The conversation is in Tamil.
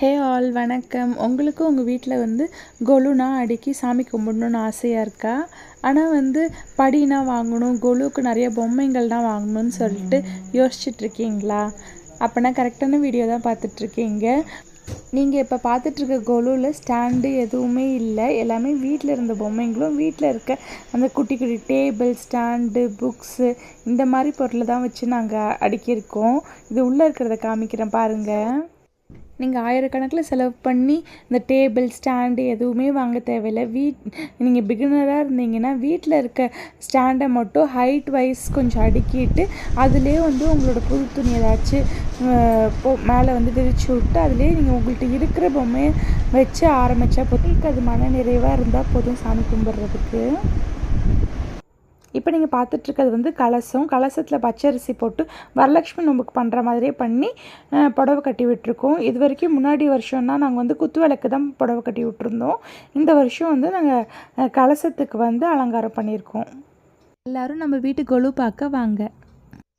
ஹே ஆல் வணக்கம். உங்களுக்கும் உங்கள் வீட்டில் கொலுனா அடுக்கி சாமி கும்பிடணுன்னு ஆசையாக இருக்கா? ஆனால் படினா வாங்கணும், கொலுவுக்கு நிறைய பொம்மைங்கள்லாம் வாங்கணும்னு சொல்லிட்டு யோசிச்சுட்ருக்கீங்களா? அப்போனா கரெக்டான வீடியோ தான் பார்த்துட்ருக்கீங்க. நீங்கள் இப்போ பார்த்துட்ருக்க கொலுவில் ஸ்டாண்டு எதுவுமே இல்லை. எல்லாமே வீட்டில் இருந்த பொம்மைங்களும் வீட்டில் இருக்க அந்த குட்டி குட்டி டேபிள், ஸ்டாண்டு, புக்ஸு இந்த மாதிரி பொருளை தான் வச்சு நாங்கள் அடுக்கியிருக்கோம். இது உள்ளே இருக்கிறத காமிக்கிறேன் பாருங்கள். நீங்கள் ஆயிரக்கணக்கில் செலவு பண்ணி இந்த டேபிள், ஸ்டாண்டு எதுவுமே வாங்க தேவையில்லை. நீங்கள் பிகினராக இருந்தீங்கன்னா வீட்டில் இருக்க ஸ்டாண்டை மட்டும் ஹைட் வைஸ் கொஞ்சம் அடுக்கிட்டு அதிலே உங்களோட புது துணி ஏதாச்சும் மேலே விரித்து விட்டு அதிலே நீங்கள் உங்கள்கிட்ட இருக்கிற பொம்மையை வச்சு ஆரம்பித்தா போதும். அது மன நிறைவாக இருந்தால் போதும் சாமி கும்பிட்றதுக்கு. இப்போ நீங்கள் பார்த்துட்ருக்கிறது கலசம். கலசத்தில் பச்சரிசி போட்டு வரலட்சுமி நோம்புக்கு பண்ணுற மாதிரியே பண்ணி புடவை கட்டி விட்டுருக்கோம். இது வரைக்கும் முன்னாடி வருஷம்னா நாங்கள் குத்து விளக்கு தான் புடவை கட்டி விட்டுருந்தோம். இந்த வருஷம் நாங்கள் கலசத்துக்கு அலங்காரம் பண்ணியிருக்கோம். எல்லோரும் நம்ம வீட்டு கொலு பார்க்க வாங்க.